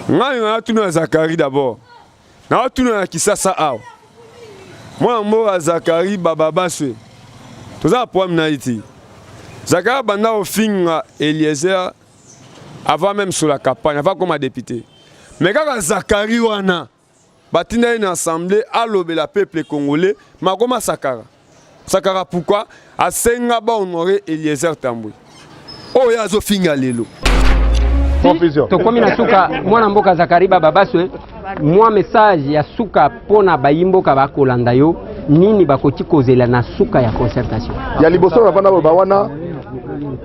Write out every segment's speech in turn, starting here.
Ngai na tuna Zakari d'abord. Na tuna Kisasa aw. Moi mbo Zakari baba baswe. Toza problème na iti. Zakari banda au finga Eliezer avant même sur la campagne, avant comme député. Mais quand Zakari wana batina une assemblée à l'obé peuple congolais, ma comment Sakara. Sakara pourquoi? A senga ba honorer Eliezer Tambwe. Oh ya zo finga lelo. Confusion. To komi na suka mwana mboka Zakari baba baswe, moi message ya suka pona bayimboka bakolanda yo nini bakoti kozela na suka ya concertation. Ya liboso na bana bawana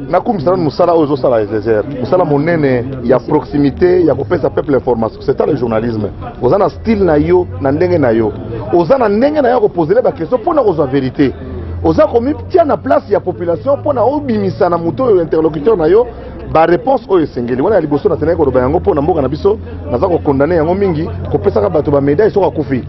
na kumisala musala ozo sala Eliezer. Musala monene ya proximité ya kopesa peuple information. C'est ça le journalisme. Ozana style na yo na ndenge na yo. Ozana ndenge na yo ko poser ba question pona kozwa vérité. Oza komi tia na place ya population pona obimisa na muto interlocuteur na yo. Ba réponse oyo sengeli wana liboso na tenaka ko bayango pona mboka na biso naza ko condamner yango mingi ko pesa ka bato ba médaille soka kufi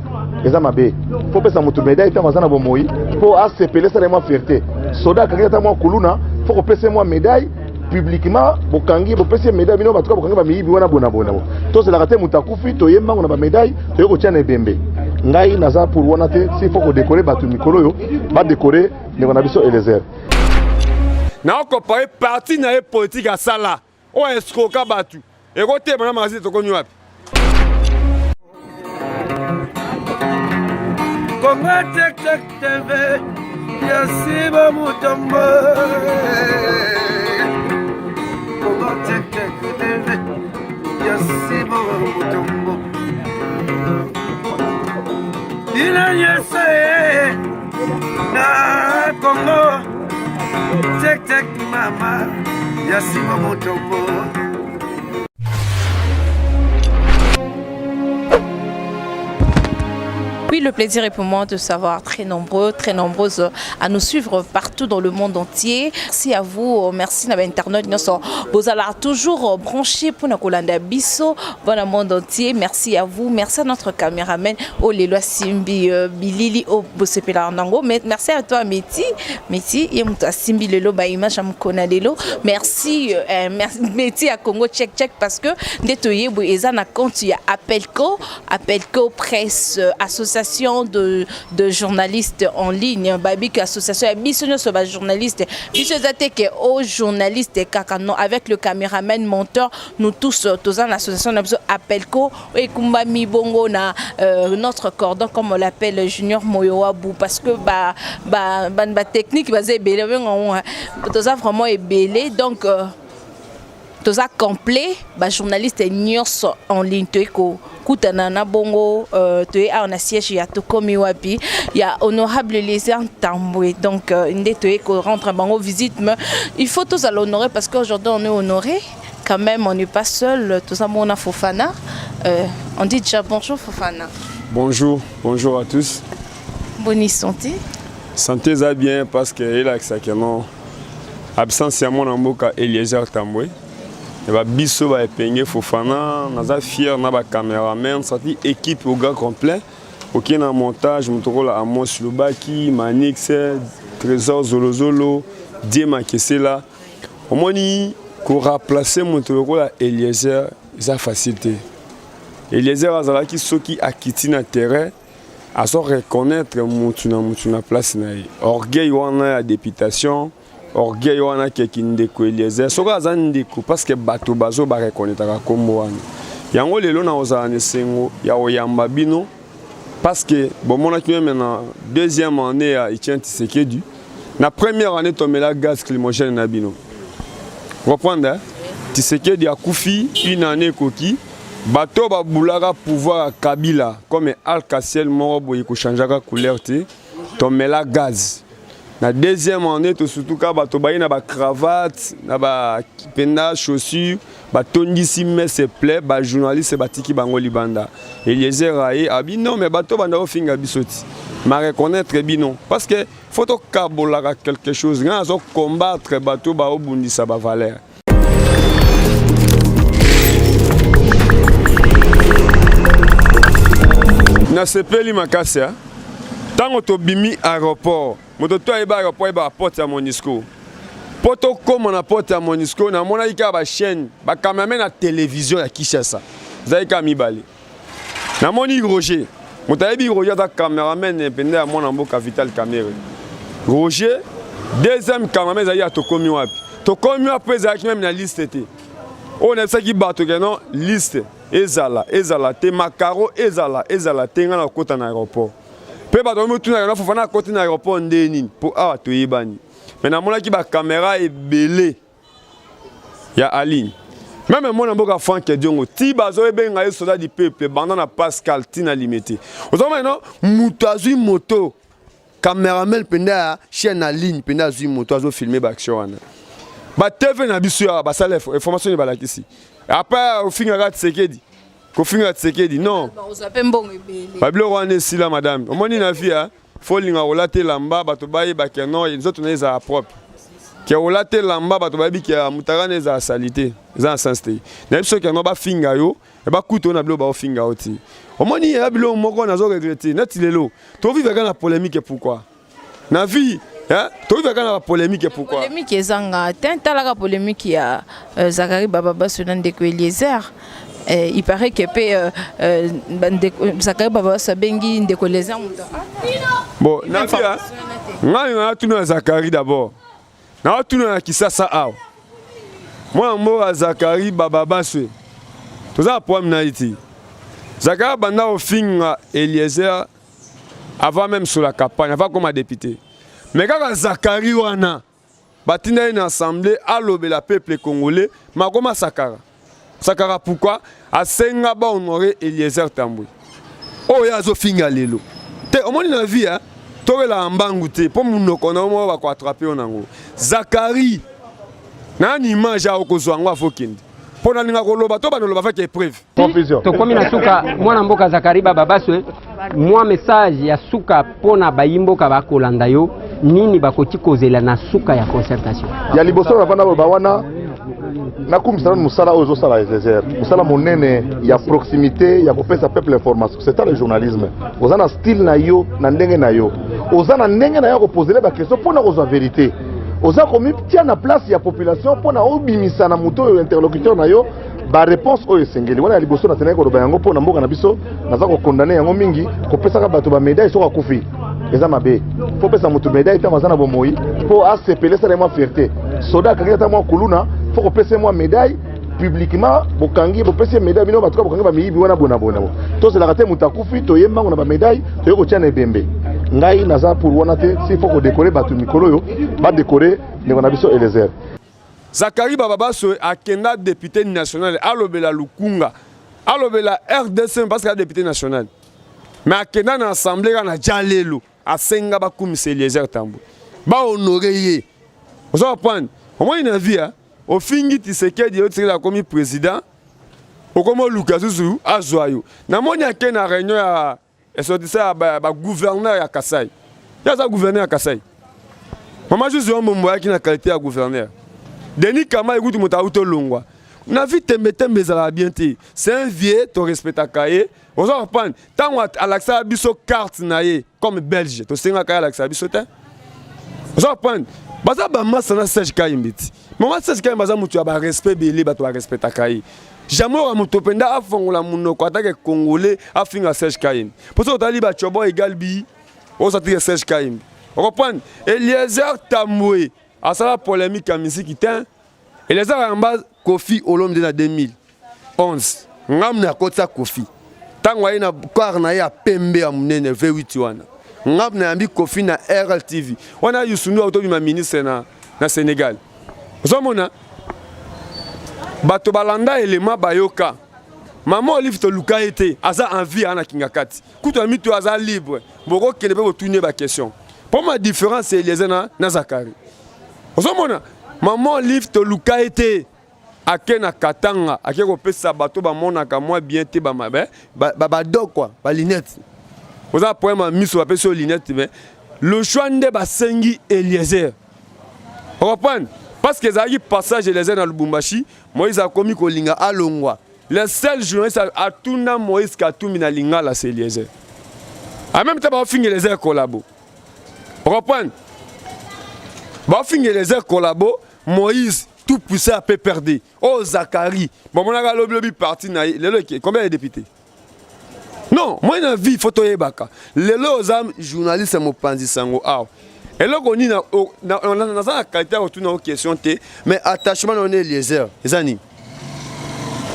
eza mabe faut pesa mutu médaille ta mazana bomoi pour ACPL ça vraiment fierté soda ka ta mo kuluna faut ko pesa mo médaille publiquement bokangi bo pesa médaille bino bato bokangi ba miyibi wana bona bona to c'est la raté mutakufi to yemba na ba médaille to yoko tia na bembe ngai naza pour wana te si faut ko décorer bato mikolo yo ba décorer ndeko na biso Eliezer. Na comparer parti na politique à ça là. O escroka batu. Et côté madame Mazé to konyu wapi? Kongo tek tek TV. Yasiba mutombo. Kongo tek tek TV. Yasiba mutombo. Ina yese na Kongo. Tek tek mama, Yasiba mutombo. Oui, le plaisir est pour moi de savoir très nombreuses à nous suivre partout dans le monde entier. Merci à vous, merci à l'internet. Vous allez toujours brancher pour nous Kolanda Bisso dans le monde entier. Merci à vous, merci à notre caméraman Olelo Simbi Bilili Obosepela Nango. Merci à toi Meti, yemuta Simbi Lelo ba image am konadelo. Merci Meti à Congo check parce que ndetoye bo ezana compte ya Appelco presse association de journalistes en ligne, Babik association Bisonyo soba journaliste, Bisozateke aux journalistes kakano avec le caméraman monteur, nous tous dans l'association Appelco et Kumba Mibongo na notre cordon comme on l'appelle Junior Moyoabu parce que ba technique basé belé on vraiment est belé donc tous à complet, journaliste nyos en ligne Koutanana bongo, tu es en siège ya Tokomi wapi, il y a honorable Eliezer Tambwe donc inde tu es rentre bango visite mais il faut tous à l'honorer parce qu'aujourd'hui on est honoré quand même on n'est pas seul tous à mon Fofana on dit déjà bonjour Fofana. Bonjour à tous. Bonne santé. Santé ça bien parce que il a exactement absence à mon amboka Eliezer Tambwe. Ba biso ba epenge Fofana naza fier na ba cameraman sorti équipe au gars complet OK na montage mutorola Amos Lubaki Manix Trésor Zolozolo Diema Kesela omoni ko remplacer mutorola Eliezer ça facilité Eliezer azalaki soki akiti na terrain à se reconnaître mutuna place na orgueil wana ya députation orgueil wana keki ndeko Eliezer soka azandeko parce que bato bazo ba reconnaître kombo wana yango lelo na ozana sengo ya oyamba bino parce que bon mon akimé maintenant deuxième année à Etienne Tshisekedi na première année tomela gaz climogène na bino reprendre Tshisekedi a kufi une année koki bato ba bulaka pouvoir Kabila comme Al-Kassiel moko boye ko changeaka couleur te tomela gaz. La deuxième année, surtout quand bato bayi na ba cravate, na ba penda chaussures, ba tondisi mais se plaît, ba journaliste batiki bango libanda. Eliezer aye abi non mais bato banda ofinga bisoti. Ma reconnaître bino parce que faut to kabola quelque chose, nga zo combattre bato ba obundisa ba valeur. Na sepeli makasi ha. Tango to bimi aéroport moto to eba aéroport eba porte ya Monisco poto comme na porte ya Monisco na mona ika ba chaîne ba cameraman na télévision ya Kinshasa zaika mibale na moni Roger mutayebi Roger ta cameraman pende ya mwana mboka Vital Caméra Roger deuxième cameraman zaya tokomi wapi ezalaki même na liste te on a ça qui bato que non liste ezala te makaro ezala te nga na kota na aéroport pe bato mutuna na fofana kota na aéroport ndeni pour awa to yebani mais na mona ki ba caméra ebele ya Aline même mon mboka Franck Diongo ti bazo ebenga yo soldat du peuple bandana Pascal tina limité ozoma non mutazui moto cameraman penda chaîne Aline penda zui moto azo filmer ba action wana ba TV na biso ya ba sala information ba lakisi après au finira Tsekedi ko finira Tsekedi non ba ozape mbongo ebele ba bilo wana sila madame o moni na via faut linga olate lamba bato baye ba ke non ils autres neza propre ke olate lamba bato babi ke mutara neza salité za sensité na biso ke no ba finga yo e ba kuto na bilo ba finga oti o moni ya bilo moko na zo regretter net lelo to vivre na polémique pourquoi na vie hein to vivre na polémique pourquoi polémique ezanga tentala ka polémique ya Zakari Baba Sunan de Eliezer il paraît que Zakari Baba Sabengi de Eliezer bon na vie ngani na tuna Zakari d'abord na tuna kisasa aw moi mbo Zakari Baba Baswe toza problème na iti Zakari banda au finga Eliezer avant même sur la campagne avant comme député mais quand Zakari wana batina une assemblée alobela peuple congolais makoma sakara pourquoi asenga ba honorer Eliezer Tambwe oh yazo finga lelo te omoni na vie hein to la mbangu te po munoko na mo ba ko attraper onango Zakari na ni image a okozwango afokindi po na linga koloba to ba no loba fa ke preuve confusion to komi na suka mwana mboka Zakari Baba Baswe moi message ya suka pona bayimboka bakolanda yo nini bakoti kozela na suka ya concertation ya liboso na bana bawana nakumisa musala ozo sala Eliezer musala monene ya proximité ya kopesa peuple information c'est ça le journalisme ozana style na yo na ndenge na yo ozana ndenge na yo ko poser ba question pona kozwa vérité oza komi tia na place ya population pona obimisa na muto yo interlocuteur na yo ba réponse oyo sengeli wana liboso na teneka ko yango pona mboka na biso naza ko condamner yango mingi kopesa ka bato ba médaille soka kufi eza mabe faut pesa mutu médaille ta mazana bomoi pour acpeler ça moi fierté soda kaketa moi kuluna faut kopesa moi médaille publiquement bokangi bopesa médaille bino batuka bokangi ba miyibi wana bona to c'est la raté mutakufi to yemba na ba médaille to yoko tia na bembe ngai naza pour wana te si faut ko décorer batu mikolo yo ba décorer ndeko na biso Eliezer Zakari Baba Baswe akenda député national alobela Lukunga alobela RDC parce que député national mais akenda na assemblée na jalelo asenga ba kumisa Eliezer Tambwe ba honorer ye vous allez prendre au moins une vie au fingi Tshisekedi yo tsela comme président au comme Lukazuzu azwayo na moni akena réunion ya esotisa ba gouverneur ya Kasai ya za gouverneur ya Kasai mama juste un mombo ya kina qualité ya gouverneur Denis Kama écoute mota auto longwa na vie tembe za bien te c'est un vieux to respecta kaye on va prendre tant à l'accès biso carte na ye comme belge to senga kaya l'accès biso te on va prendre baza ba massa na Serge Kayimbiti mama Serge Kayimbiti baza mutu ya ba respect belé bato ba respecta kaye jamais wa mutu penda afongola munoko atake congolais afinga Serge Kayimbiti pour ça otali ba chobo égal bi on s'attire Serge Kayimbiti on comprend Eliezer Tambwe à ça la polémique à musique était Eliezer amba Kofi Olomide na 2011 ngam na kotsa Kofi tangwa ina kwar na ya pembe ya munene V8 wana ngam na ambi Kofi na RLTV wana yusunu auto bima ministre na Sénégal ozomona bato balanda elema bayoka maman Olive to luka ete aza envie ana kingakati kuto mito aza libre boko kele pe botunye ba question pour ma différence c'est Eliezer na Zakari ozomona maman Olive to luka ete akena katanga akeko pesa bato ba monaka moi bien te ba mabe ba dog quoi ba linette oza poema miso ba pesa linette mais le choix nde ba sengi Eliezer on comprend parce que zaki passage Eliezer na Lubumbashi Moïse a commis kolinga alongwa le seul journaliste a tuna Moïse Katumbi na lingala c'est Eliezer en même temps ba finir Eliezer collabo on comprend ba finir Eliezer collabo Moïse tout puissant a perdu. Oh Zakari, bon mon a lobby parti combien de députés? Non, moi na vie photo yebaka. Lelo ozam journaliste mo panzi sango aw. Et là on na na qualité autour na question té, mais attachement on est Eliezer. Ezani.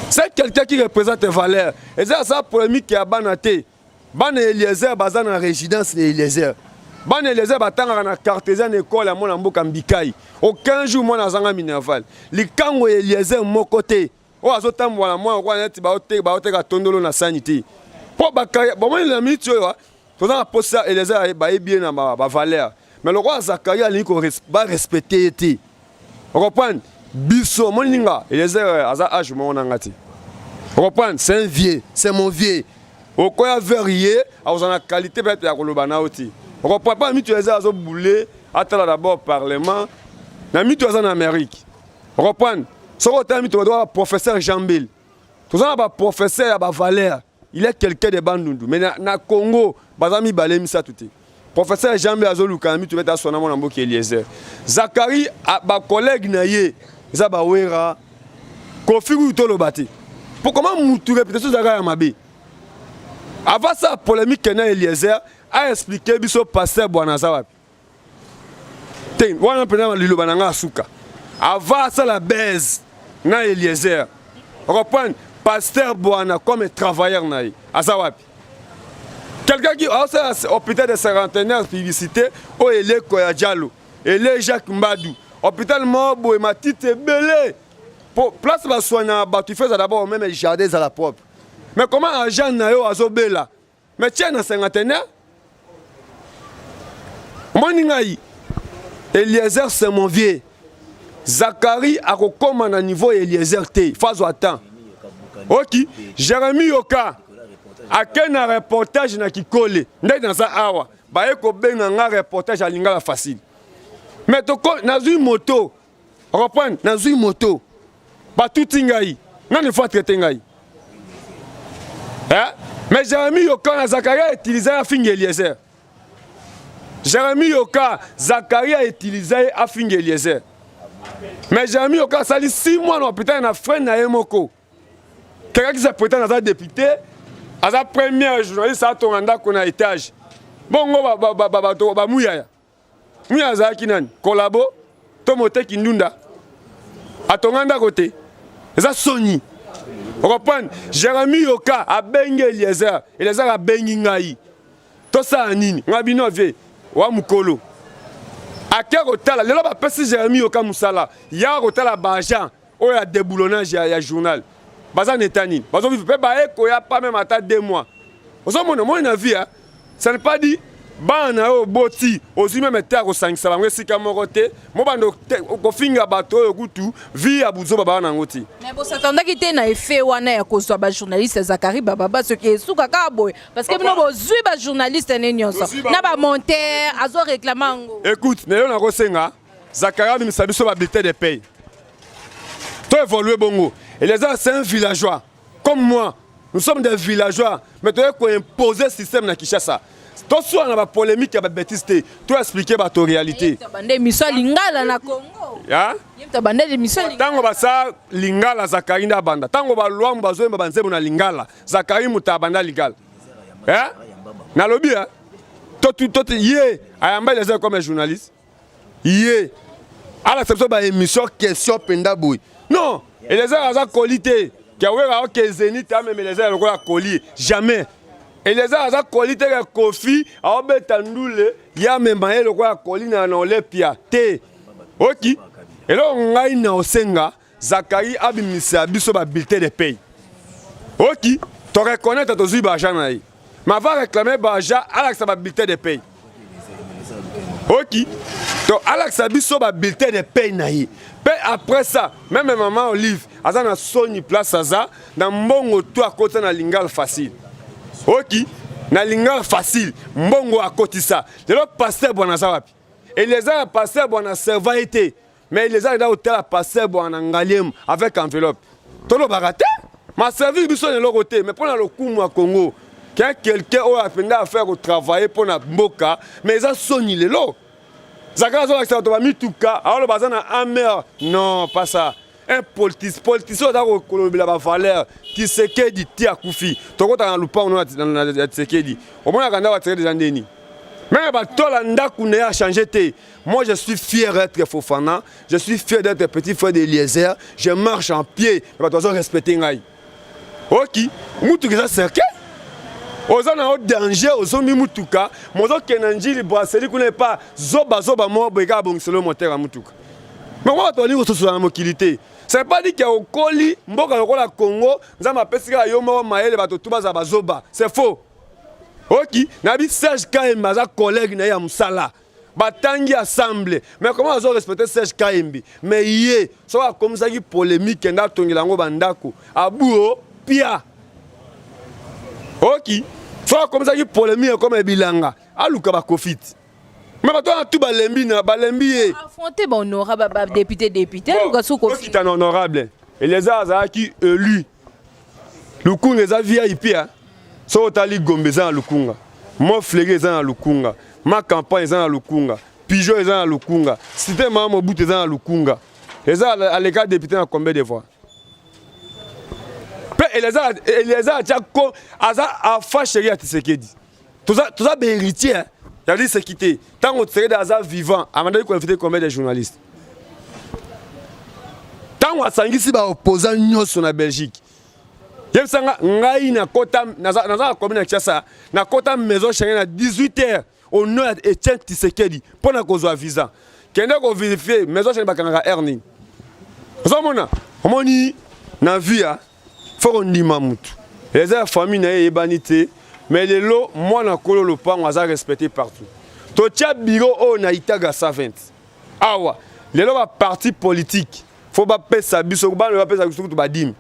C'est quelqu'un qui représente les valeurs. Et ça polémique qui a banaté. Ban Eliezer baza na résidence Eliezer. Ban Eliezer batanga na cartésien école à mon mboka Mbikai. Aucun jour moi na zanga minerval. Likango Eliezer mon côté. O azotambola moi ko neti ba ote ka tondolo na sanité. Pour Bakaya, bon, moi, il a mis, tu vois, tout ça, pour ça, et les gens, ils bien dans ma valeur. Mais le roi Zakaria, il va respecter. Vous comprenez? Bisso, mon linga, et les gens, ils ont âge, mon angati. Vous comprenez? C'est un vieux, c'est mon vieux. Au quoi il y a verrier, ils ont la qualité de la Kolobana aussi. Vous comprenez pas? Tu les as boulé, attends d'abord au Parlement, tu es en Amérique. Vous comprenez? Ce que tu as professeur Jean-Bill. Tout ça, professeur, il y a valeur. Il est quelqu'un de Bandundu. Mais na Congo, bazami balemi ça tout. Professeur Jean-Bill Azolukami, tu vas être sonné mon amboki Eliezer. Zakari, ba collègue naye, ça ba wera. Kofi Utolo bati. Pour comment tu réputation Zakari Amabi? Avant ça, polémique na Eliezer a expliqué biso pasteur Bwanazawa. Ten, wana pena lilo bananga suka. Avant ça la baise na Eliezer. Reprendre pasteur Boana comme travailleur naï azawapi. Quelqu'un qui a hôpital de cinquantenaire publicité au Ele Koyadjalo, Ele Jacques Mbadou, hôpital Mobo et Matite Belé. Pour place va soigner tu fais d'abord même les jardins à la propre. Mais comment agent nayo azobela? Mais tiens dans cinquantenaire. Moi ningaï. Eliezer c'est mon vieux. Zakari a recommandé à niveau Eliezer T. Fazo attend. Ok, Jérémy Yoka, à quel reportage na Kikole, n'est dans ça awa, bah eko ben un reportage à Lingala facile. Mais toko na une moto, reprendre na une moto, bah tout tingaï, non il faut traiter tingaï. Hein? Mais Jérémy Yoka na Zakaria utilisé à fin Eliezer. Jérémy Yoka, Zakaria utilisé à fin Eliezer. Mais Jérémy Yoka sali 6 mois dans l'hôpital na freine na Emoko. Quelqu'un qui s'est prêté dans un député, à sa première journaliste, à ton mandat qu'on a étage. Bon, Mouya. Mouya Zakinan, collabo, Tomote Kindunda. À ton mandat côté. Et ça, Sony. On reprend. Jérémy Yoka a Bengue Eliezer. Eliezer a Bengue Ngaï. Tout ça, Anini. On a bien vu. Ou Mukolo. À quel hôtel, les gens ont passé Jérémy Yoka Moussala. Il y a un hôtel à Bajan. Où il y a des boulonnages, il y a un journal. Bazan Netani. Bazan vivre pas même à 2 mois. Vous avez mon vie, ça n'est pas dit. Bana o boti, ozi même terre au 5 ça va si kamorote, mo bando ko finga bato o kutu, vie abuzo baba na ngoti. Mais bon s'attendait qu'il na effet wana ya ko so ba journaliste Zakari baba ce qui est suka ka boy parce que bino bozui ba journaliste nenyonso. Na ba monteur azo réclamango. Écoute, ne na ko senga, Zakari mi sabiso ba bulletin de paye. To évoluer bongo. Et les gens, c'est un villageois. Comme moi, nous sommes des villageois. Mais tu as imposer le système dans Kinshasa. Toi, tu as une polémique, tu as une bêtise. Tu as expliqué ta réalité. Tu as une émission lingala na Congo. Tu as une émission lingala. Tu as une lingala Zakari na banda. Tu as une loi mbazo mbanze na lingala. Zakari muta banda lingala. Na lobby hein. Toi yé, ayamba les gens comme un journaliste. Yé. À l'acception de l'émission question penda boy. Non. Et les gens ont qualité. Qui a que Zénith a même les gens ont colis. Jamais. Et les gens ont qualité de Kofi. A obetandoule. Il y a même le roi colis dans l'Olympia. T. Ok. Et là on a une osenga. Zakari a bimisa biso ba bulletin de paye. Ok. Tu reconnais ton zuiba argent naï. Mais va réclamer l'argent à la bulletin de paye. Ok. Donc Alex a biso ba bulletin de paye naï. Après ça, même maman Olive, elle a son place dans mbongo tout à côté na lingal facile. Ok, na lingal facile, mbongo à côté ça. Le pasteur Bonazawapi. Et les gens pasteur Bona servaité, mais les gens dans hôtel pasteur Bona ngaliem avec enveloppe. Tolo baraté, ma servi biso de l'autre côté, mais pour le coup moi Congo, quelqu'un a appris à faire au travail pour na mboka, mais ils ont sonné les lots. Zakara zo akisa to ba mituka alors bazana amer non pas ça un politicien dans kolobela ba valeur qui Tshisekedi ti akufi to ko ta lupa on na Tshisekedi au moins kanda wa tere des andeni mais ba tola ndaku ne a changé te. Moi je suis fier d'être Fofana, je suis fier d'être petit frère d'Eliezer, je marche en pied ba to zo respecter ngai. OK, mutu que ça cercle ozana au danger ozomi mutuka mozo kenanjili brasserie ku ne pas zoba mo bega bongselo moteur à mutuka. Mais on va to li osusu na mokilité. C'est pas dit qu'il y a au Koli, Mboka lokola Congo, nzama pesika yo mo maele bato tuba za bazoba. C'est faux. OK, nabi Serge Kaemba za collègue na ya musala. Batangi assemblée. Mais comment on respecter Serge Kaembi? Mais yé, so comme ça qui polémique nda tongela ngo bandako. Abuo pia. OK. So comme ça qui polémique comme bilanga. Aluka ba kofit. Mais maintenant tout balembi na balembi affronter bon honorable député ou sous Kofi est honorable et les azar qui élu Lukunga eza VIP so tali Gombe za Lukunga mo flege za Lukunga ma campagne za Lukunga Pigeon eza Lukunga cité mama Mobutu za Lukunga eza à l'écart député na combien de fois pe Eleza tchako aza afa chéri à Tshisekedi tout ça be héritier. Il a dit c'est quitté. Tant qu'on serait dans un vivant, à un moment donné, qu'on a fait combien de journalistes. Tant qu'on a sangui si ba opposant nous sur la Belgique. Il y a sanga ngai na kota na commune na Kinshasa na kota maison chérie à 18h au nom de Etienne Tshisekedi pour na kozwa visa. Kende ko vérifier maison chérie bakanga erning. Ozomona, omoni na via faut on dit mamutu. Les familles na ebanité. Mais les lots, moi, je ne pas respecté partout. To tia bureau au na itaga 120. Awa, les lots parti politique. Faut pas payer sa biso, faut pas payer sa biso tout badim.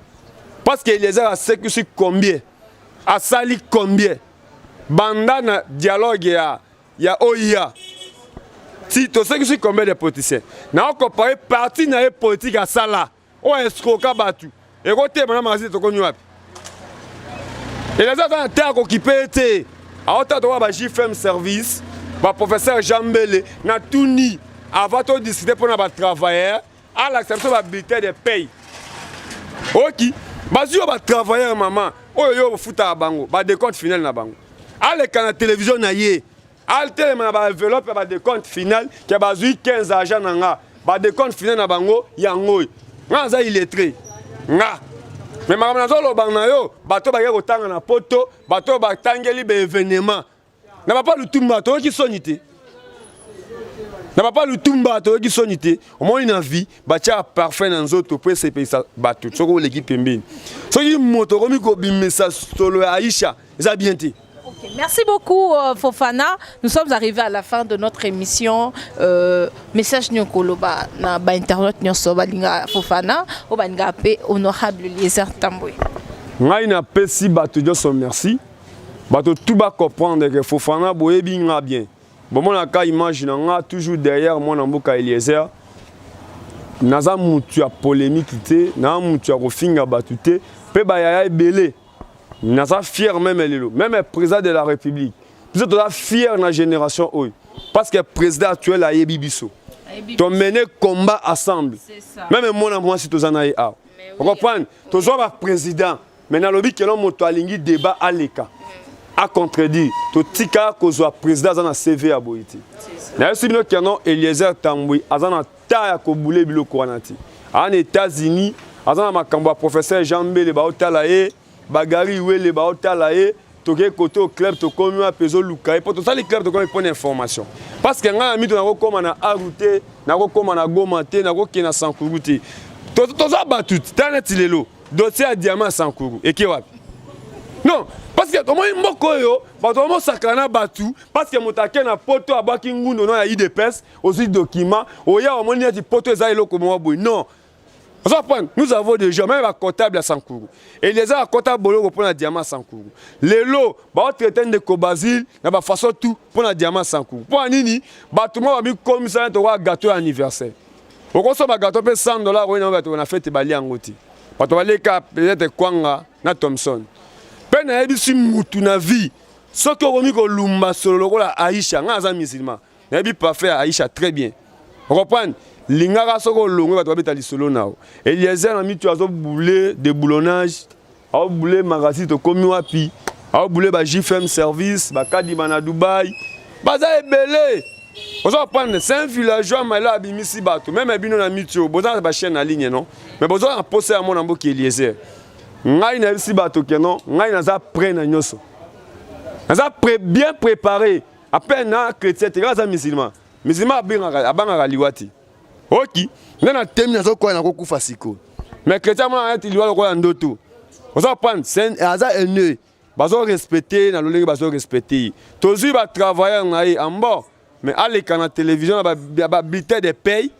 Parce que les a sécurité combien, a sali combien. Banda na dialogue ya OIA. Si to sécurité combien de politiciens. Na on compare parti na politique à sala. O escroca batu. Et côté bana mazit to konyu wapi. Et les gens qui occupé à autant de JFM service, le professeur Jean Bélé, n'a tout ni avant de décider pour les travailleurs à l'acceptation de la bulletin de paye. Ok, si les travailleurs, maman, ils fout à bango, ils décompte final na bango. À la télévision, na yé, à la enveloppe, il y a des comptes final, qui a 15 agents, il y a des comptes final na bango, il y a un goy. Il est très. Mais madame Nazolo Banayo, bateau bagay otanga na poto, bateau batangeli be événement. N'a pas le tumba to qui sonité. N'a pas le tumba to qui sonité. Au moins une vie, batia parfait dans autres pour ces pays bateau. Soko l'équipe mbini. So yi moto komi ko bimesa solo Aïcha, ça bien été. Merci beaucoup Fofana. Nous sommes arrivés à la fin de notre émission. Message nyokolo na ba internet nyoso balinga Fofana o balinga pe honorable Eliezer Tambwe. Ngai na pesi bato nyoso merci. Bato tout ba comprendre que Fofana boyebi nga bien. Bon mon ka image nga toujours derrière moi na mboka Eliezer. Naza mutu ya polémique te, na mutu ya kofinga bato te, pe ba ya ebele. Nous sommes fiers même le président de la République. Nous sommes fiers de la génération. Parce que le président actuel a Yebi Bisso. Tu as mené combat ensemble. Même moi, si tu as eu. Vous comprenez? Tu as un président. Mais dans le but que l'on a un débat à l'écart. À contredire. Tu as un président dans le CV à Boïti. Nous avons Eliezer Tambwe. Nous avons un Koboulé Bilo Kouranati. En États-Unis, nous avons un professeur Jean Bélé Baotalae. Bagari wele ba otalae toke côté au club to komi a peso lukai pour tout ça les clubs to komi pour information parce que nga mi to na ko koma na arouté na ko koma na gomanté na ko kina sankuruté to za batut tanet lelo dossier à diamant sankuru et ki wapi non parce que to mo mboko yo ba to mo sakana batu parce que motake na poto abaki ngundo no ya IDPS aussi document oya o moni ti poto eza eloko mo boy non. Nous avons déjà même un comptable à Sankourou. Et les gens à comptable pour un diamant Sankourou. Les lots, bah traiter de Kobasil, na ba façon tout pour un diamant Sankourou. Pour un nini, bah tout le monde a mis comme ça un gâteau anniversaire. Au consomme un gâteau pour $100, on a fait bali angoti. Parce que les cas peut-être Kwanga na Thompson. Peine à ebi si mutu na vie. Ce que on mis ko lumba solo ko la Aïcha, nga za musulman. nabi parfait Aïcha très bien. Reprendre lingara soko longo bato babeta lisolo nao. Eliezer na mitu azo boulé déboulonnage, a boulé magasin to komi wapi, a boulé ba JFM service, ba Kadima na Dubaï. Baza ebele. Ozo prendre 5 villageois mais là abimisi bato, même bino na mitu, boza ba chaîne en ligne non. Mais boza en poser à mon amboki Eliezer. Ngai na bisi bato kenon, ngai naza prêt na nyoso. Naza bien préparé. À peine na chrétien, tu es musulman. Musulman abanga liwati. Ok. Nana temi nazo kwa na kokufa siko. Mais chrétien moi arrête liwa lokola ndoto. Ozo prendre c'est aza ennemi. Bazo respecter na lolenge bazo respecter. Tozu ba travailler ngai en bas. Mais aller quand la télévision ba bulletin de paye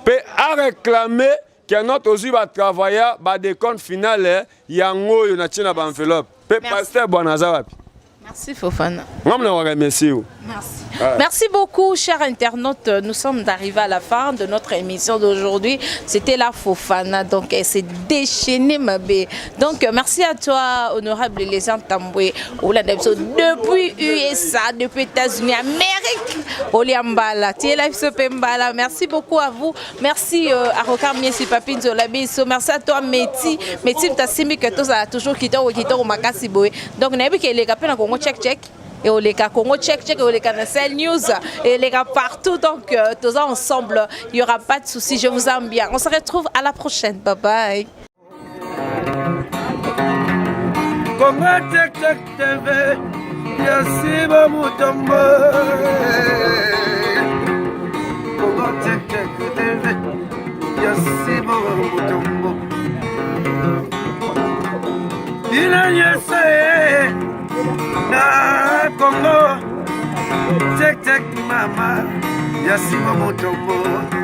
peut à réclamer que notre tozu ba travailler ba décompte final yango yo na tina ba enveloppe. Pe pasteur Bonaza wapi. Merci Fofana. Merci. Merci beaucoup, chers internautes. Nous sommes arrivés à la fin de notre émission d'aujourd'hui. C'était la Fofana, donc elle s'est déchaînée, ma belle. Donc merci à toi, honorable Lézan Tamboué, depuis USA, depuis États-Unis, Amérique, Oliambala, Mbala. Merci beaucoup à vous. Merci à Rokar Miesi Papin Zolabiso. Merci à toi, Méti. Méti, tu as simi que tu as toujours quitté au Makasiboé. Donc, Nabi qui est les capés, on check. Et au Leka Congo check et au Leka Nassel News et les gars partout, donc tous ensemble, il n'y aura pas de souci, je vous aime bien. On se retrouve à la prochaine, bye bye. Congo check TV, Yasiba Mutombo. Congo check TV, Yasiba Mutombo. Il a yessé. Na Congo, check mama, Yasiba Mutombo.